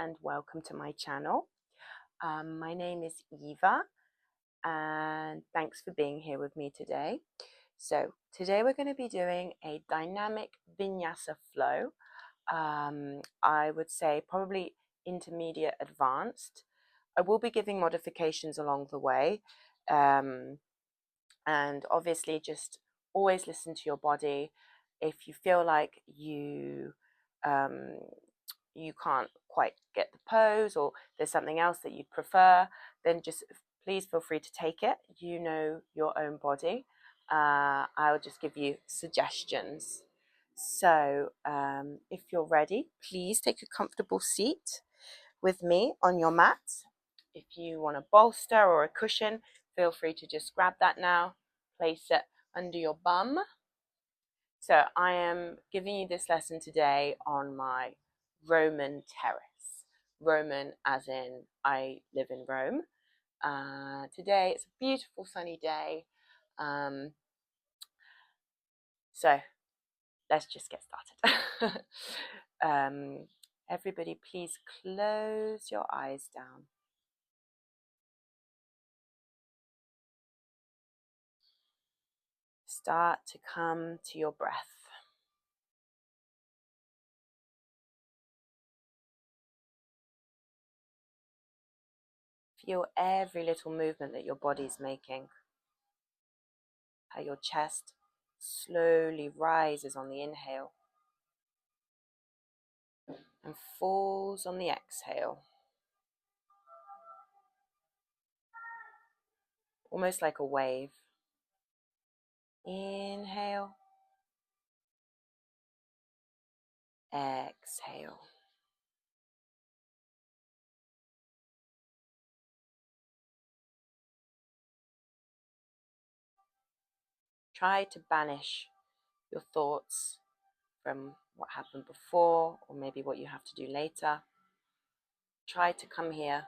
and welcome to my channel. My name is Eva and thanks for being here with me today. So today we're going to be doing a dynamic vinyasa flow. I would say probably intermediate advanced. I will be giving modifications along the way, and obviously just always listen to your body. If you feel like you can't quite get the pose, or there's something else that you'd prefer, then just please feel free to take it. You know your own body. I'll just give you suggestions. So if you're ready, please take a comfortable seat with me on your mat. If you want a bolster or a cushion, feel free to just grab that now, place it under your bum. So I am giving you this lesson today on my Roman terrace. Roman as in I live in Rome. Today it's a beautiful sunny day. So let's just get started. Everybody please close your eyes down. Start to come to your breath. Feel every little movement that your body's making. How your chest slowly rises on the inhale and falls on the exhale. Almost like a wave. Inhale. Exhale. Try to banish your thoughts from what happened before, or maybe what you have to do later. Try to come here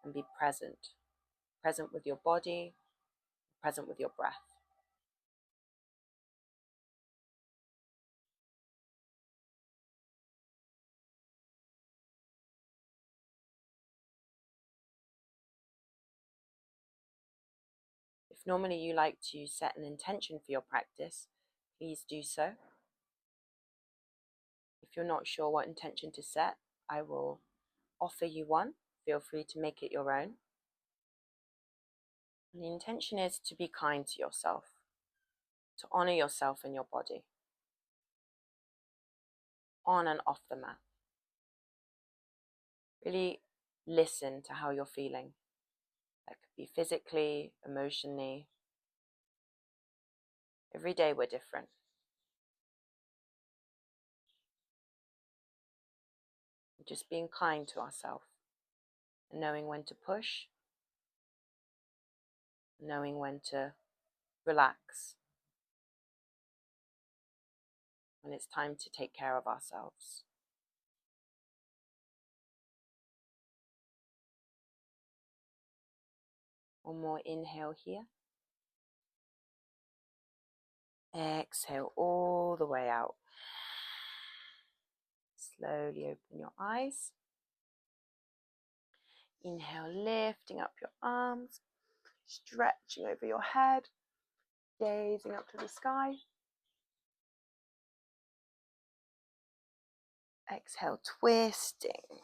and be present. Present with your body, present with your breath. If normally you like to set an intention for your practice, please do so. If you're not sure what intention to set, I will offer you one. Feel free to make it your own. And the intention is to be kind to yourself, to honor yourself and your body, on and off the mat. Really listen to how you're feeling. That could be physically, emotionally. Every day we're different. Just being kind to ourselves and knowing when to push, knowing when to relax, when it's time to take care of ourselves. One more inhale here. Exhale all the way out. Slowly open your eyes. Inhale, lifting up your arms, stretching over your head, gazing up to the sky. Exhale, twisting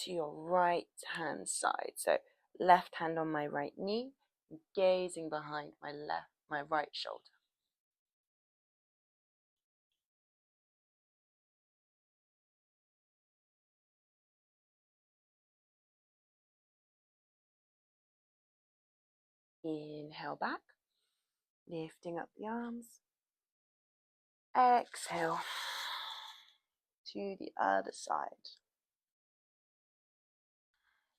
to your right hand side. So left hand on my right knee, gazing behind my right shoulder. Inhale back, lifting up the arms. Exhale to the other side.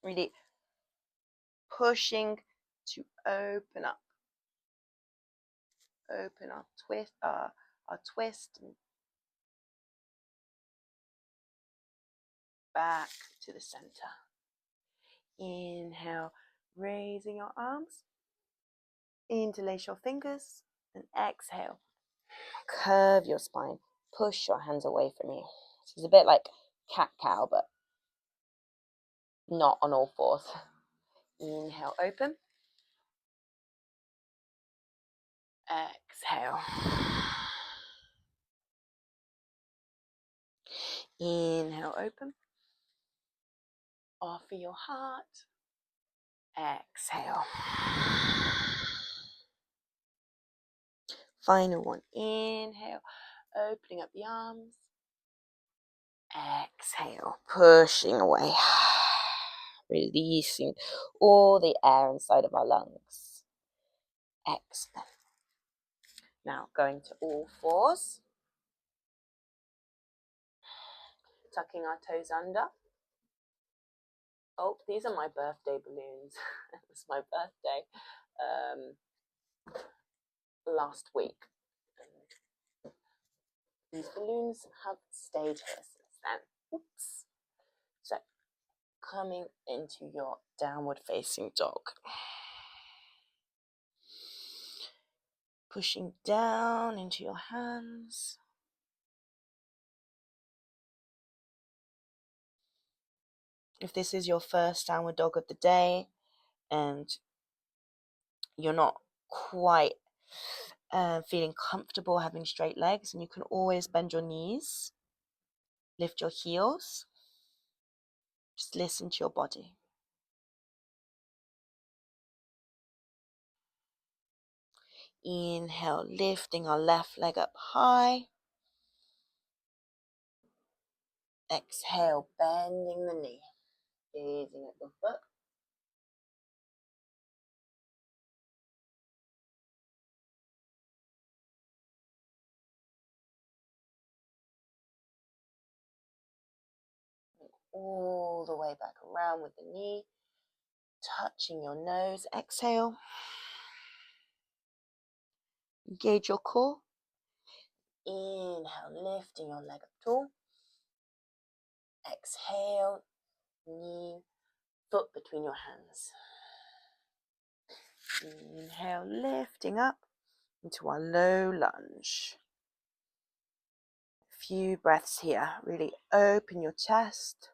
Really pushing to open up, twist, our twist, and back to the center. Inhale, raising your arms. Interlace your fingers, and exhale. Curve your spine. Push your hands away from you. This is a bit like cat-cow, but not on all fours. Inhale, open. Exhale. Inhale, open. Offer your heart. Exhale. Final one. Inhale, opening up the arms. Exhale, pushing away. Releasing all the air inside of our lungs. Excellent. Now going to all fours. Tucking our toes under. Oh, these are my birthday balloons. It was my birthday last week. And these balloons have stayed here since then. Oops. So, coming into your downward facing dog. Pushing down into your hands. If this is your first downward dog of the day and you're not quite feeling comfortable having straight legs, and you can always bend your knees, lift your heels, just listen to your body. Inhale, lifting our left leg up high. Exhale, bending the knee, gazing at the foot. All the way back around with the knee, touching your nose. Exhale. Engage your core. Inhale, lifting your leg up tall. Exhale, knee, foot between your hands. Inhale, lifting up into our low lunge. A few breaths here. Really open your chest.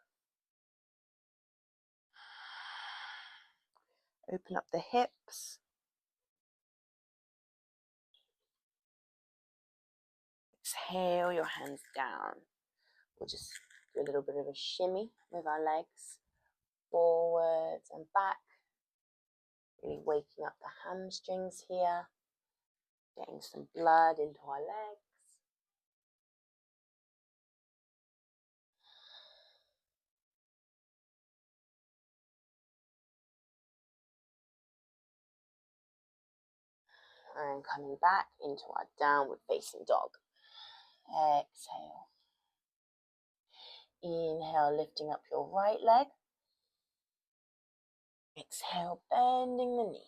Open up the hips. Exhale your hands down. We'll just do a little bit of a shimmy with our legs. Forwards and back. Really waking up the hamstrings here. Getting some blood into our legs. And coming back into our downward facing dog. Exhale. Inhale, lifting up your right leg. Exhale, bending the knee.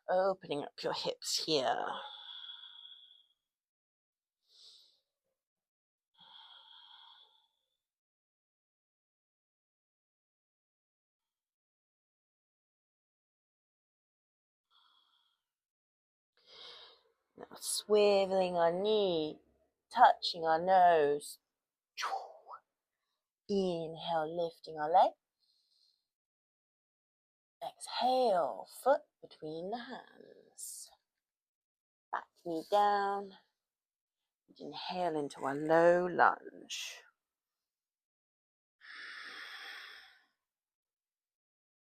Opening up your hips here. Now swiveling our knee, touching our nose. Inhale, lifting our leg. Exhale, foot between the hands. Back knee down. Inhale into our low lunge.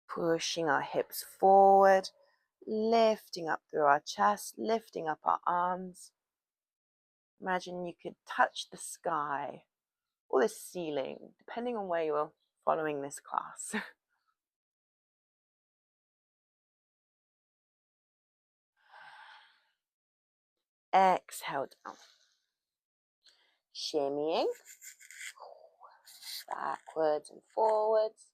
Pushing our hips forward, lifting up through our chest, lifting up our arms. Imagine you could touch the sky or the ceiling, depending on where you're following this class. Exhale down. Shimmying backwards and forwards.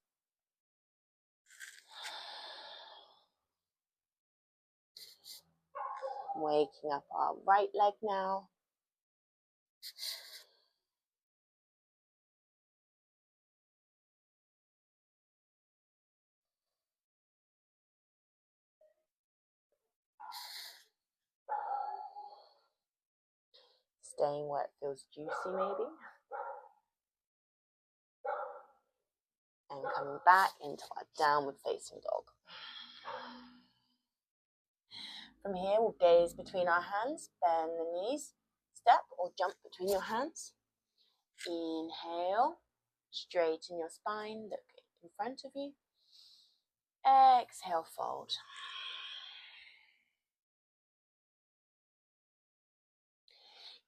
Waking up our right leg now. Staying where it feels juicy maybe. and coming back into our downward facing dog. From here, we'll gaze between our hands, bend the knees, step or jump between your hands. Inhale, straighten your spine, look in front of you. Exhale, fold.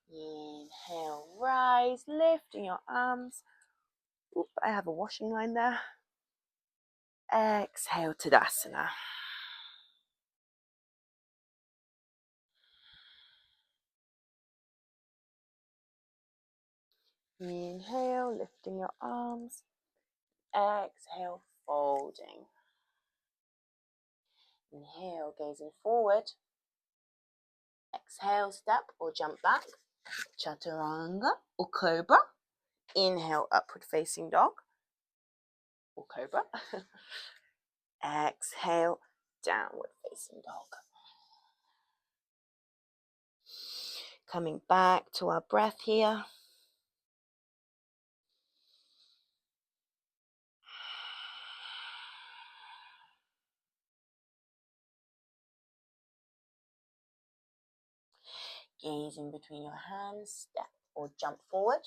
Inhale, rise, lifting your arms. Oop, I have a washing line there. Exhale, Tadasana. Inhale, lifting your arms. Exhale, folding. Inhale, gazing forward. Exhale, step or jump back. Chaturanga or cobra. Inhale, upward facing dog or cobra. Exhale, downward facing dog. Coming back to our breath here. Gazing between your hands, step or jump forward.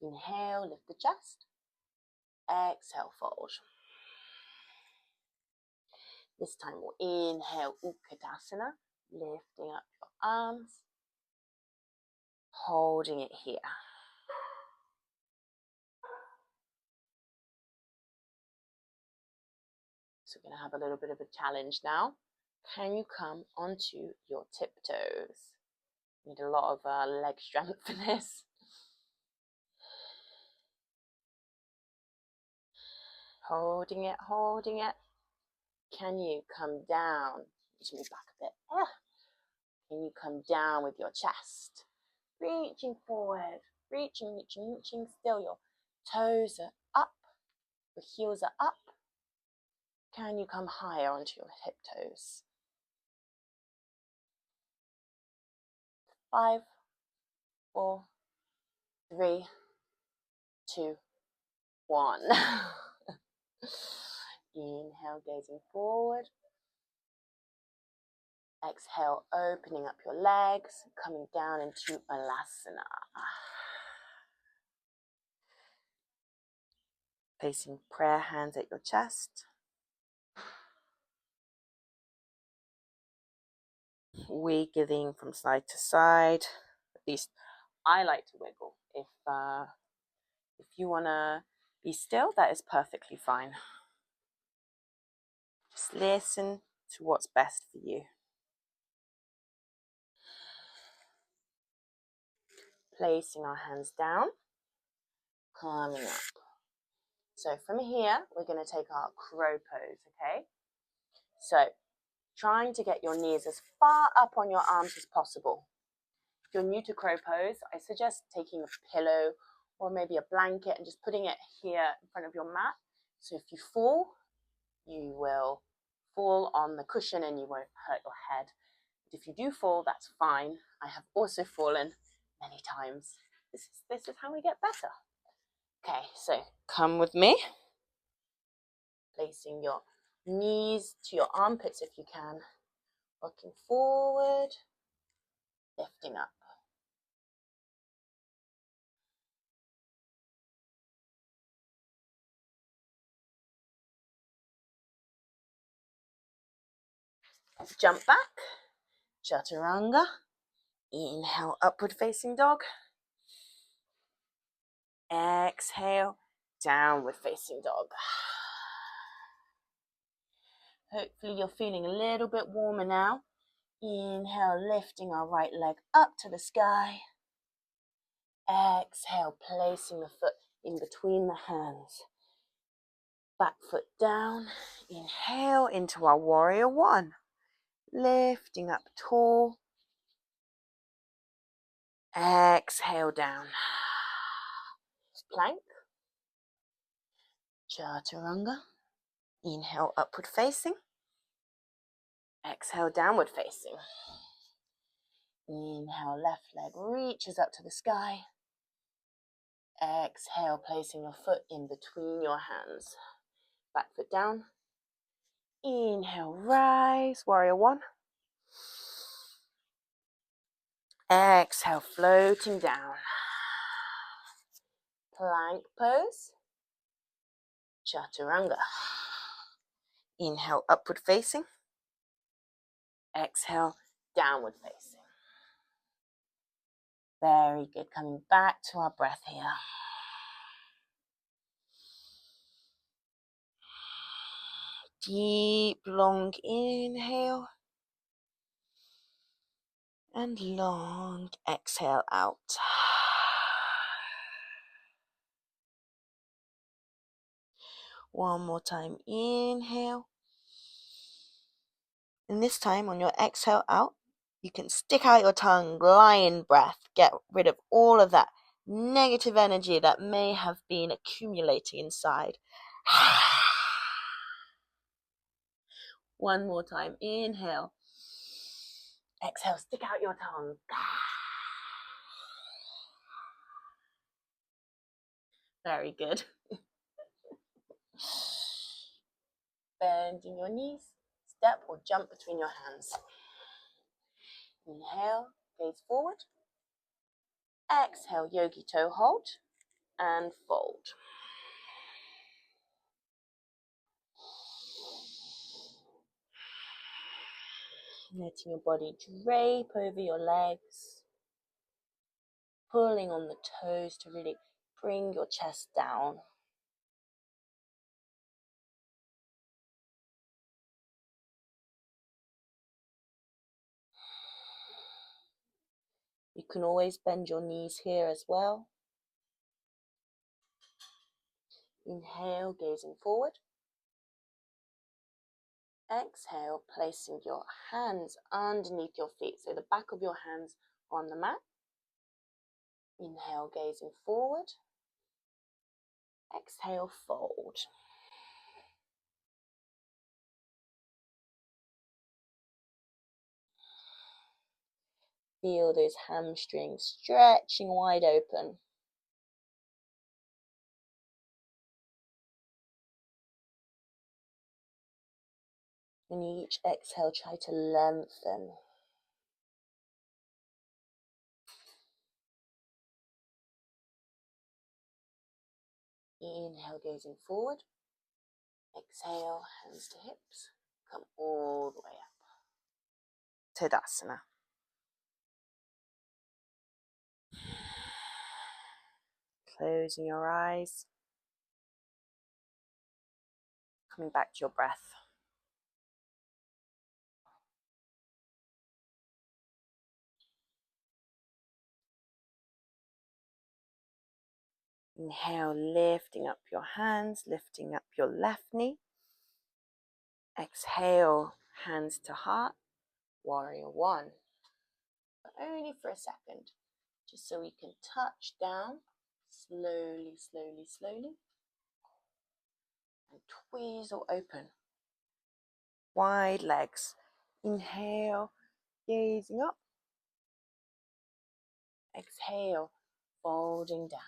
Inhale, lift the chest. Exhale, fold. This time we'll inhale, Utkatasana, lifting up your arms, holding it here. So we're going to have a little bit of a challenge now. Can you come onto your tiptoes? Need a lot of leg strength for this. Holding it, holding it. Can you come down? Just move back a bit. Can you come down with your chest? Reaching forward, reaching, reaching, reaching. Still your toes are up, your heels are up. Can you come higher onto your hip toes? 5, 4, 3, 2, 1. Inhale, gazing forward. Exhale, opening up your legs, coming down into Malasana. Placing prayer hands at your chest. Wiggling from side to side. At least I like to wiggle. If you want to be still, that is perfectly fine. Just listen to what's best for you. Placing our hands down, coming up. So from here, we're going to take our crow pose, okay? So trying to get your knees as far up on your arms as possible. If you're new to crow pose, I suggest taking a pillow or maybe a blanket and just putting it here in front of your mat. So if you fall, you will fall on the cushion and you won't hurt your head. But if you do fall, that's fine. I have also fallen many times. This is how we get better. Okay, so come with me. Placing your knees to your armpits if you can. Rocking forward, lifting up. Jump back, chaturanga. Inhale, upward facing dog. Exhale, downward facing dog. Hopefully you're feeling a little bit warmer now. Inhale, lifting our right leg up to the sky. Exhale, placing the foot in between the hands. Back foot down. Inhale into our warrior one. Lifting up tall. Exhale down. Plank. Chaturanga. Inhale, upward facing. Exhale, downward facing. Inhale, left leg reaches up to the sky. Exhale, placing your foot in between your hands. Back foot down. Inhale, rise, warrior one. Exhale, floating down. Plank pose. Chaturanga. Inhale, upward facing. Exhale, downward facing. Very good. Coming back to our breath here. Deep, long inhale. And long exhale out. One more time, inhale. And this time on your exhale out, you can stick out your tongue, lion breath. Get rid of all of that negative energy that may have been accumulating inside. One more time, inhale. Exhale, stick out your tongue. Very good. Bending your knees, step or jump between your hands. Inhale, gaze forward. Exhale, yogi toe hold and fold. Letting your body drape over your legs. Pulling on the toes to really bring your chest down. You can always bend your knees here as well. Inhale, gazing forward. Exhale, placing your hands underneath your feet. So the back of your hands are on the mat. Inhale, gazing forward. Exhale, fold. Feel those hamstrings stretching wide open. And each exhale, try to lengthen. Inhale, gazing forward. Exhale, hands to hips. Come all the way up. Tadasana. Closing your eyes. Coming back to your breath. Inhale, lifting up your hands, lifting up your left knee. Exhale, hands to heart, warrior one. But only for a second, just so we can touch down slowly, slowly, slowly. And tweezle open. Wide legs. Inhale, gazing up. Exhale, folding down.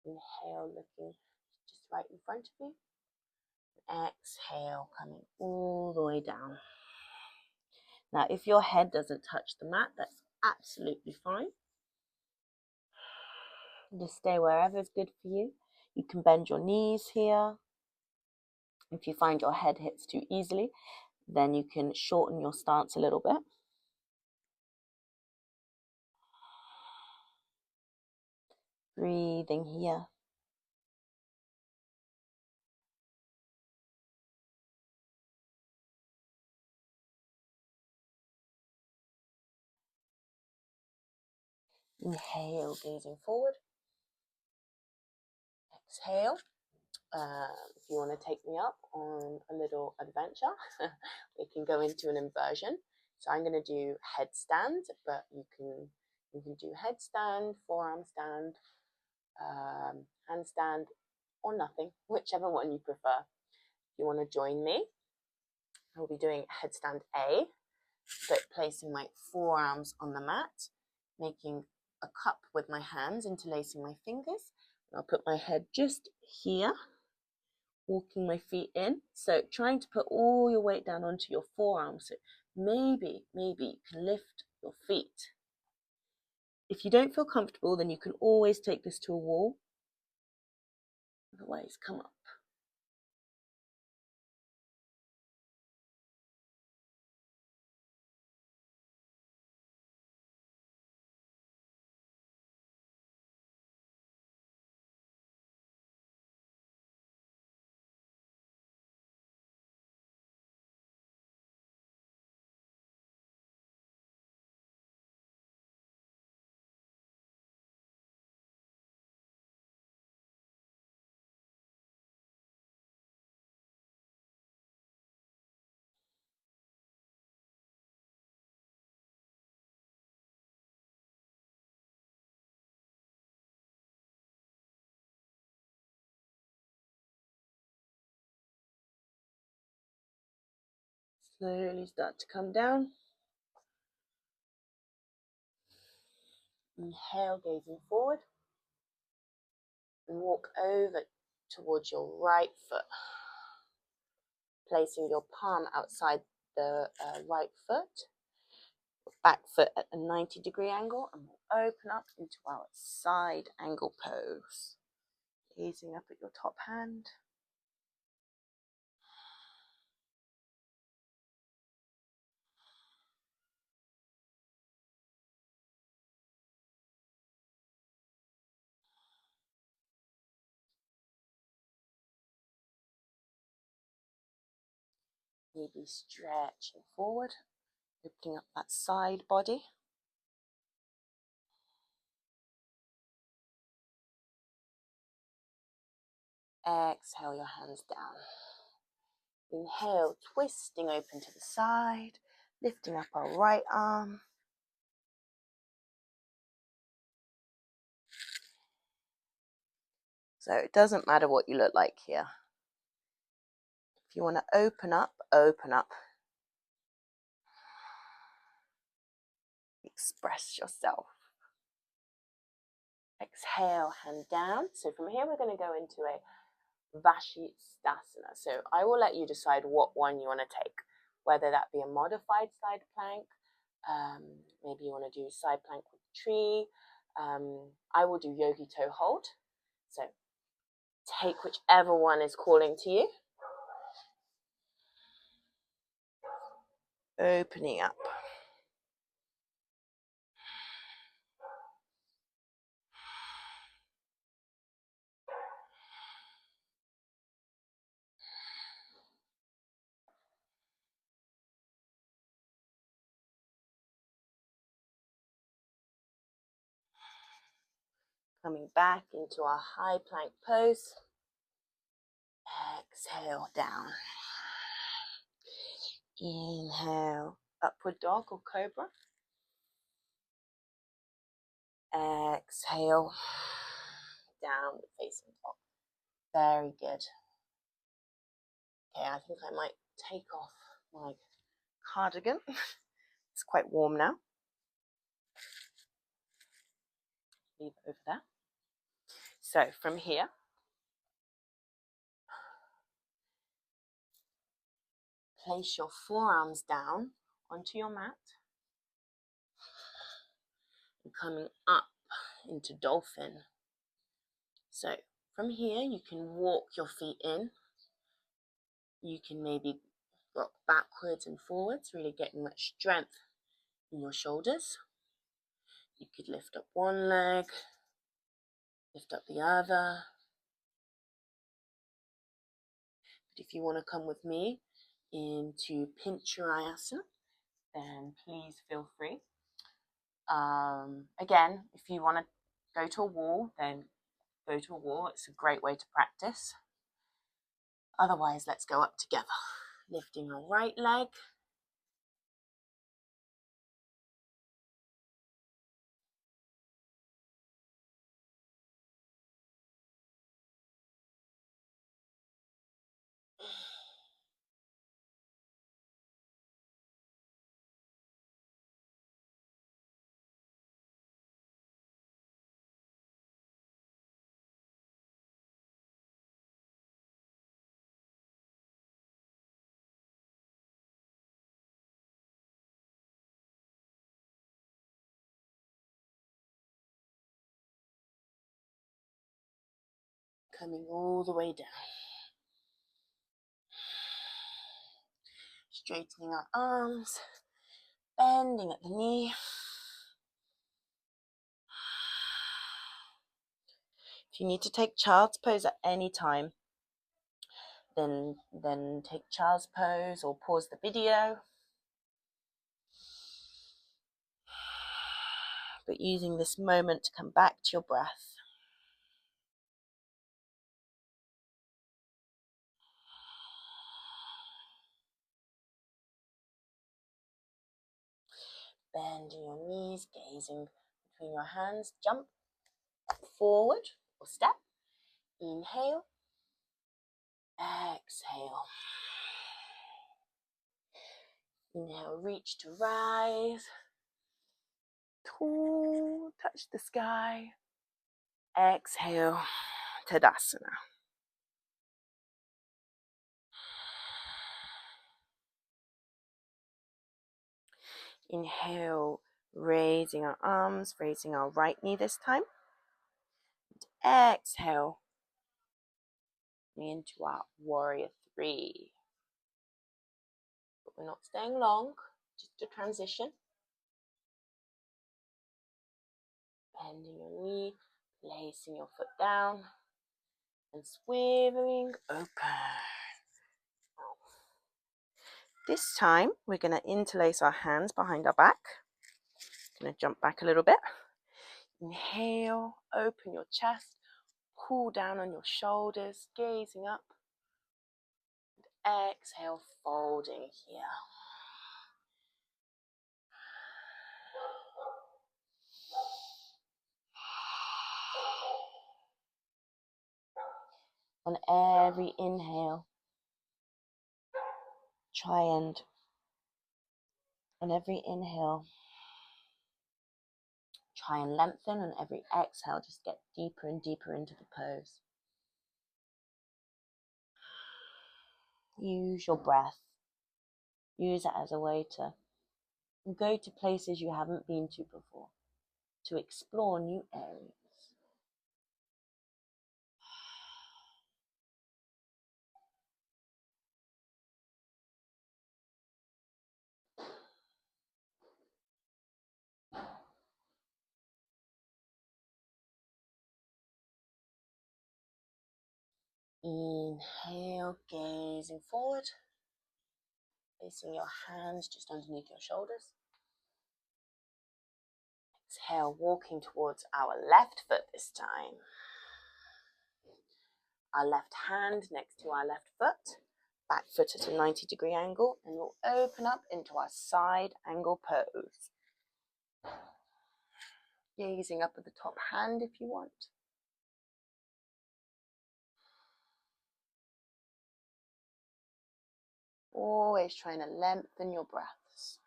Inhale, looking just right in front of you. Exhale, coming all the way down. Now, if your head doesn't touch the mat, that's absolutely fine. Just stay wherever is good for you. You can bend your knees here. If you find your head hits too easily, then you can shorten your stance a little bit. Breathing here. Inhale, gazing forward. Exhale. If you want to take me up on a little adventure, we can go into an inversion. So I'm going to do headstand, but you can do headstand, forearm stand, handstand, or nothing, whichever one you prefer. If you want to join me, I'll be doing headstand A, but placing my forearms on the mat, making a cup with my hands, interlacing my fingers. I'll put my head just here, walking my feet in. So trying to put all your weight down onto your forearms. So maybe you can lift your feet. If you don't feel comfortable, then you can always take this to a wall. Otherwise, come up. Slowly start to come down. Inhale, gazing forward. And walk over towards your right foot. Placing your palm outside the right foot. Back foot at a 90-degree angle. And we'll open up into our side angle pose. Gazing up at your top hand. Maybe stretching forward, opening up that side body. Exhale your hands down. Inhale, twisting open to the side, lifting up our right arm. So it doesn't matter what you look like here. If you want to open up, open up. Express yourself. Exhale, hand down. So from here, we're going to go into a Vashistasana. So I will let you decide what one you want to take, whether that be a modified side plank, maybe you want to do side plank with a tree. I will do yogi toe hold. So take whichever one is calling to you. Opening up. Coming back into our high plank pose. Exhale down. Inhale, upward dog or cobra. Exhale, downward facing dog. Very good. Okay, I think I might take off my cardigan. It's quite warm now. Leave it over there. So from here, place your forearms down onto your mat and coming up into dolphin. So from here, you can walk your feet in. You can maybe rock backwards and forwards, really getting much strength in your shoulders. You could lift up one leg, lift up the other. But if you want to come with me into Vinyasa, then please feel free. Again, if you want to go to a wall, then go to a wall. It's a great way to practice. Otherwise, let's go up together. Lifting our right leg. Coming all the way down. Straightening our arms, bending at the knee. If you need to take child's pose at any time, then take child's pose or pause the video. But using this moment to come back to your breath. Bending your knees, gazing between your hands, jump forward or step. Inhale, exhale. Inhale, reach to rise. Tall, touch the sky. Exhale, Tadasana. Inhale, raising our arms, raising our right knee this time. Exhale, into our warrior three. But we're not staying long, just a transition. Bending your knee, placing your foot down, and swiveling open. This time, we're going to interlace our hands behind our back. Going to jump back a little bit. Inhale, open your chest, pull down on your shoulders, gazing up. And exhale, folding here. On every inhale, on every inhale, try and lengthen. On every exhale, just get deeper and deeper into the pose. Use your breath. Use it as a way to go to places you haven't been to before, to explore new areas. Inhale, gazing forward, placing your hands just underneath your shoulders. Exhale, walking towards our left foot this time. Our left hand next to our left foot, back foot at a 90-degree angle, and we'll open up into our side angle pose. Gazing up at the top hand if you want. Always trying to lengthen your breaths.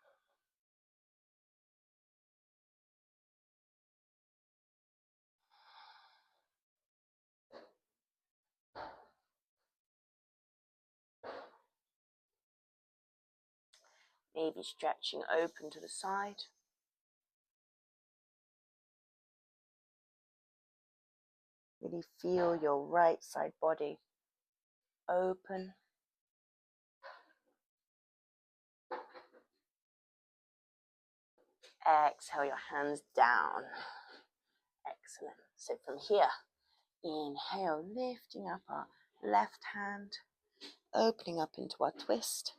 Maybe stretching open to the side. Really feel your right side body open. Exhale your hands down. Excellent. So from here, inhale, lifting up our left hand, opening up into our twist.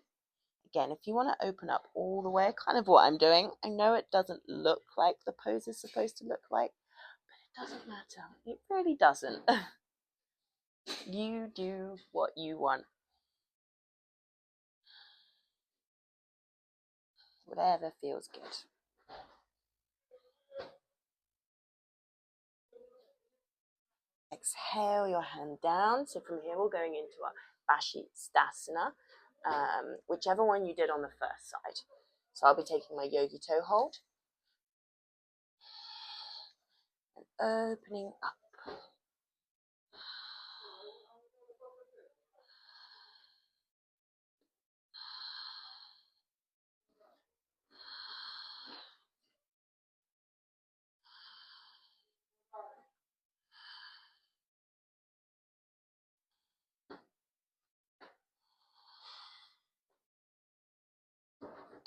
Again, if you want to open up all the way, kind of what I'm doing, I know it doesn't look like the pose is supposed to look like, but it doesn't matter. It really doesn't. You do what you want. Whatever feels good. Exhale your hand down. So from here we're going into our Vashistasana, whichever one you did on the first side. So I'll be taking my yogi toe hold and opening up.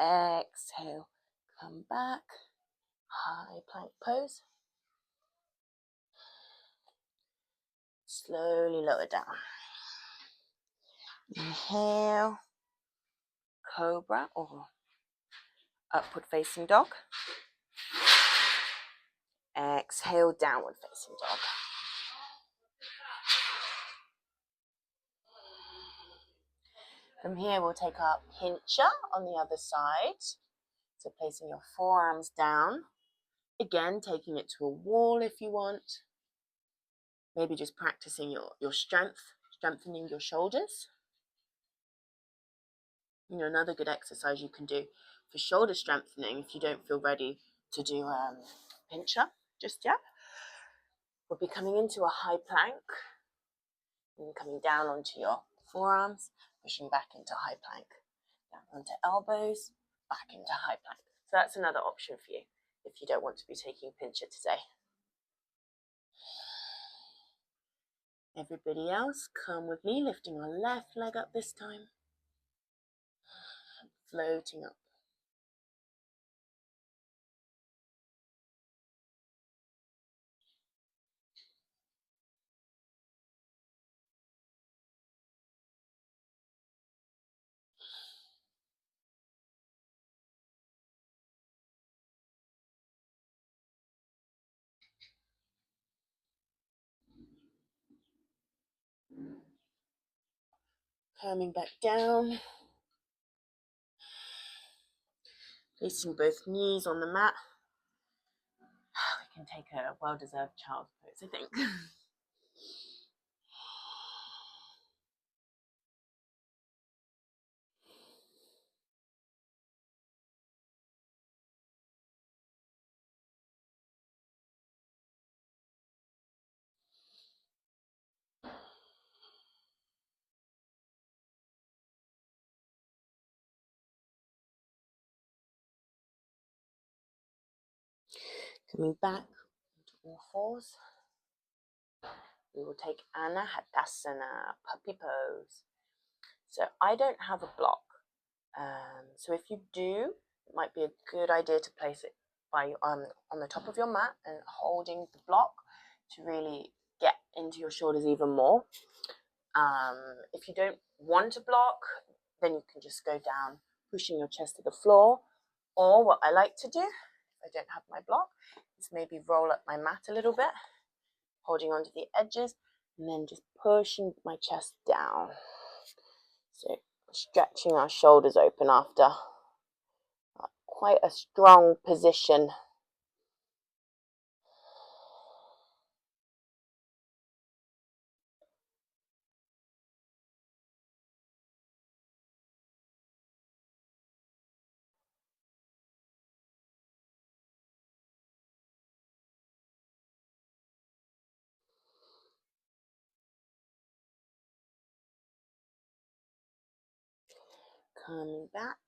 exhale, come back, high plank pose. Slowly lower down. Inhale, cobra or upward facing dog. Exhale, downward facing dog. From here, we'll take our pincher on the other side. So placing your forearms down. Again, taking it to a wall if you want. Maybe just practicing your strength, strengthening your shoulders. You know, another good exercise you can do for shoulder strengthening if you don't feel ready to do pincher just yet. We'll be coming into a high plank and coming down onto your forearms, pushing back into high plank, down onto elbows, back into high plank. So that's another option for you if you don't want to be taking pincher today. Everybody else, come with me, lifting our left leg up this time, floating up. Coming back down, placing both knees on the mat. We can take a well-deserved child's pose, I think. Coming back to all fours. We will take Headstand, puppy pose. So I don't have a block. So if you do, it might be a good idea to place it by on the top of your mat and holding the block to really get into your shoulders even more. If you don't want a block, then you can just go down, pushing your chest to the floor. Or what I like to do, if I don't have my block, is maybe roll up my mat a little bit, holding onto the edges, and then just pushing my chest down. So stretching our shoulders open after quite a strong position. Coming back,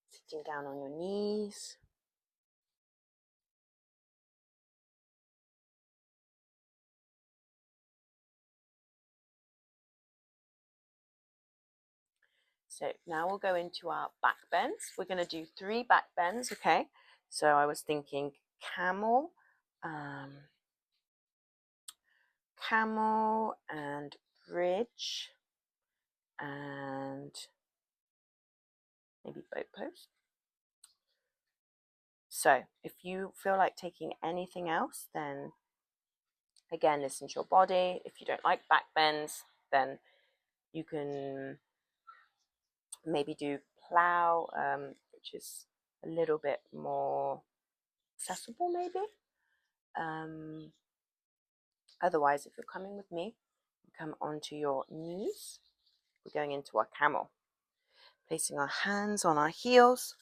sitting down on your knees. So now we'll go into our back bends. We're going to do 3 back bends, okay? So I was thinking camel, camel and bridge, and maybe boat pose. So if you feel like taking anything else, then again, listen to your body. If you don't like back bends, then you can maybe do plow, which is a little bit more accessible maybe. Otherwise, if you're coming with me, you come onto your knees. We're going into our camel. Placing our hands on our heels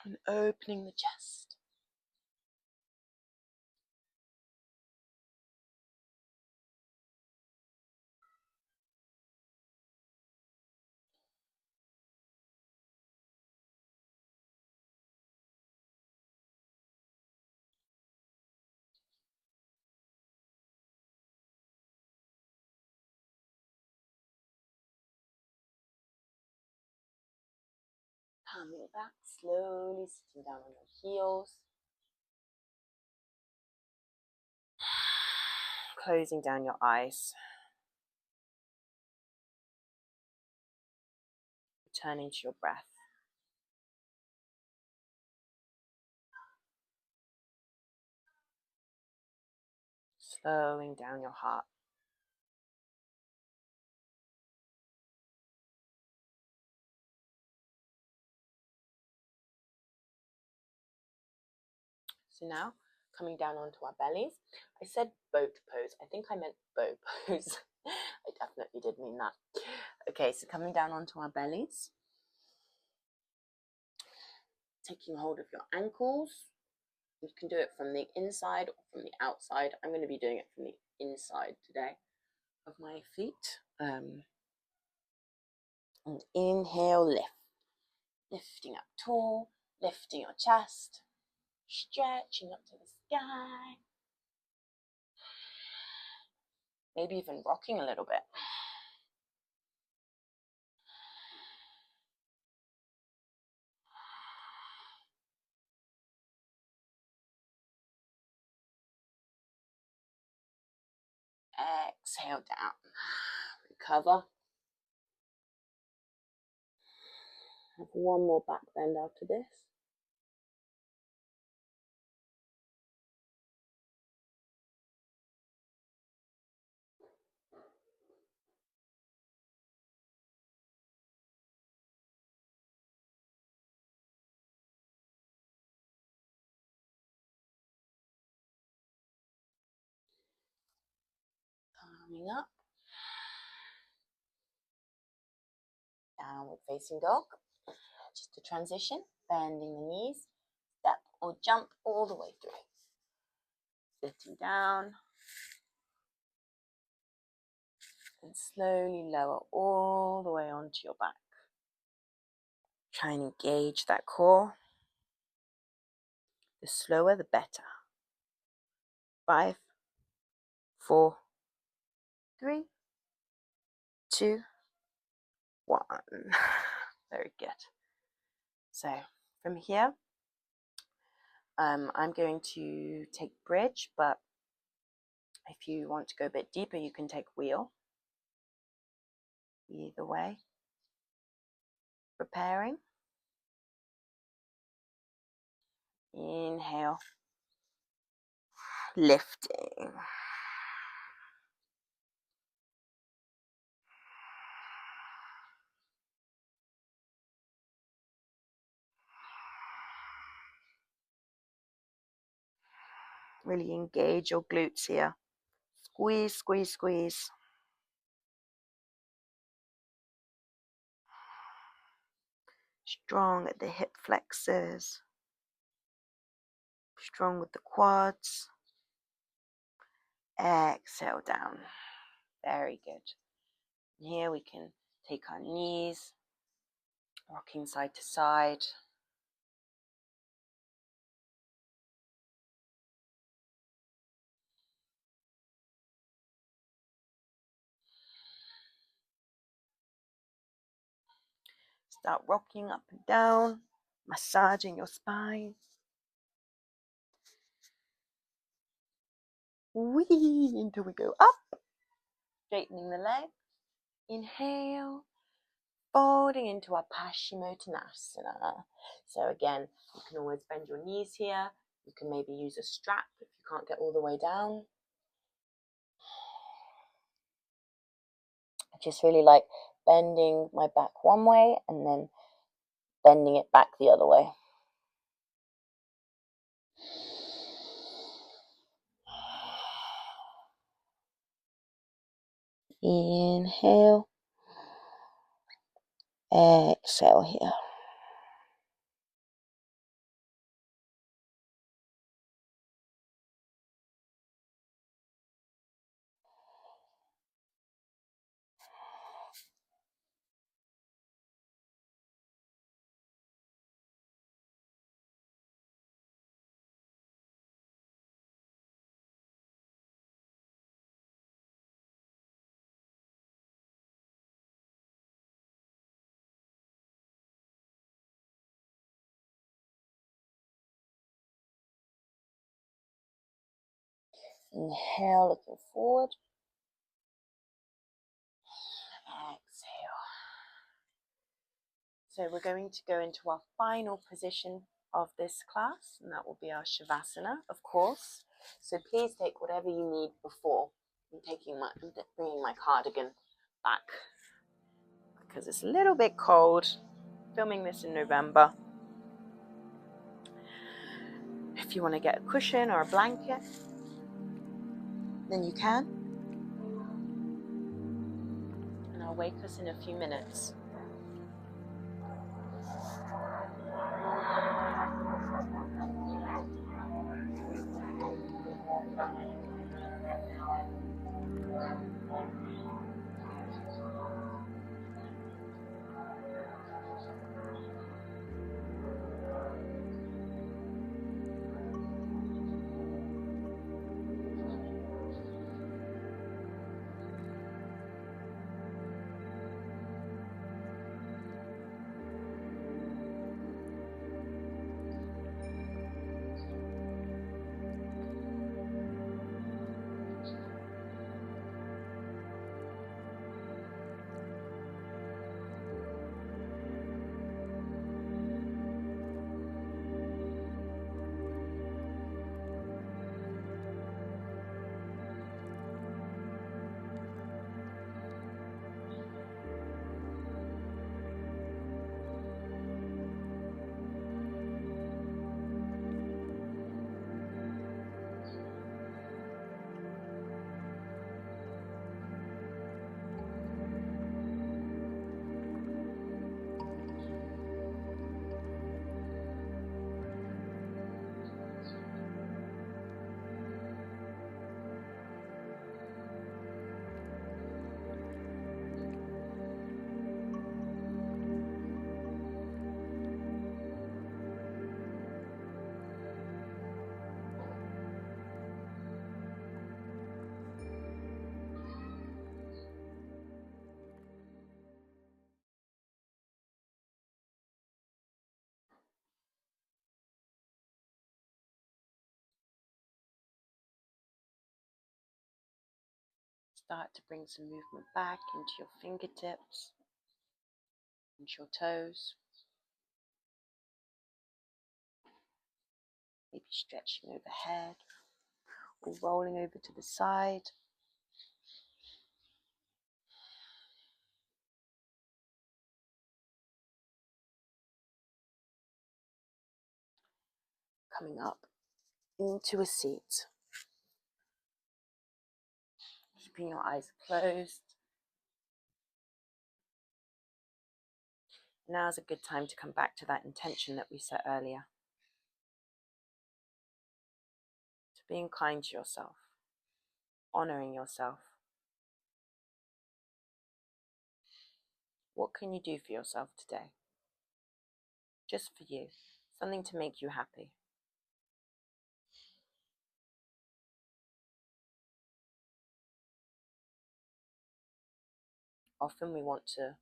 and opening the chest. Coming back slowly, sitting down on your heels. Closing down your eyes. Returning to your breath. Slowing down your heart. So now, coming down onto our bellies. I said boat pose. I think I meant bow pose. I definitely did mean that. Okay, so coming down onto our bellies. Taking hold of your ankles. You can do it from the inside or from the outside. I'm going to be doing it from the inside today of my feet. And inhale, lift. Lifting up tall, lifting your chest, stretching up to the sky. Maybe even rocking a little bit. Exhale down. Recover. Have one more back bend after this. Coming up. Downward facing dog. Just a transition. Bending the knees. Step or jump all the way through. Sitting down. And slowly lower all the way onto your back. Try and engage that core. The slower, the better. 5, 4, 3, 2, 1. Very good. So from here, I'm going to take bridge, but if you want to go a bit deeper, you can take wheel. Either way. Preparing. Inhale. Lifting. Really engage your glutes here. Squeeze, squeeze, squeeze. Strong at the hip flexors. Strong with the quads. Exhale down. Very good. And here we can take our knees, rocking side to side. Start rocking up and down, massaging your spine. Whee, until we go up. Straightening the legs. Inhale. Folding into our Paschimottanasana. So again, you can always bend your knees here. You can maybe use a strap if you can't get all the way down. I just really like bending my back one way and then bending it back the other way. Inhale. Exhale here. Inhale, looking forward. Exhale. So we're going to go into our final position of this class, and that will be our Shavasana, of course. So please take whatever you need before. I'm bringing my cardigan back because it's a little bit cold. Filming this in November. If you want to get a cushion or a blanket, then you can. And I'll wake us in a few minutes. Start to bring some movement back into your fingertips, into your toes. Maybe stretching overhead or rolling over to the side. Coming up into a seat. Keeping your eyes closed. Now is a good time to come back to that intention that we set earlier. To being kind to yourself, honoring yourself. What can you do for yourself today? Just for you. Something to make you happy. Often we want to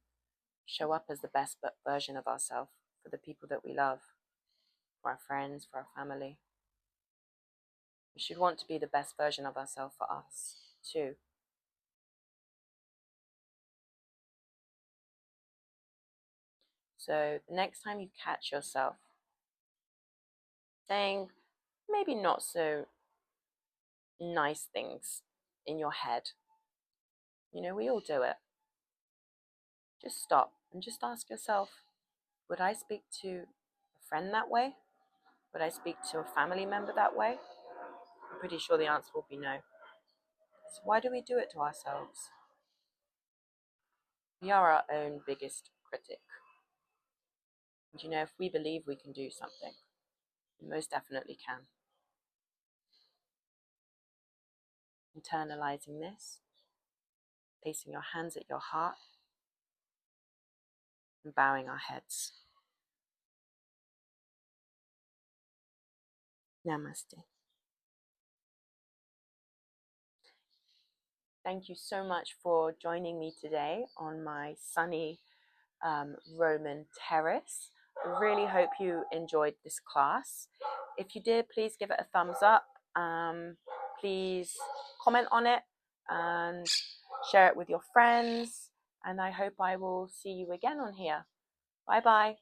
show up as the best version of ourselves for the people that we love, for our friends, for our family. We should want to be the best version of ourselves for us, too. So the next time you catch yourself saying maybe not so nice things in your head, we all do it. Just stop and just ask yourself, would I speak to a friend that way? Would I speak to a family member that way? I'm pretty sure the answer will be no. So why do we do it to ourselves? We are our own biggest critic. And if we believe we can do something, we most definitely can. Internalizing this, placing your hands at your heart, and bowing our heads. Namaste. Thank you so much for joining me today on my sunny Roman terrace. I really hope you enjoyed this class. If you did, please give it a thumbs up. please comment on it and share it with your friends. And I hope I will see you again on here. Bye bye.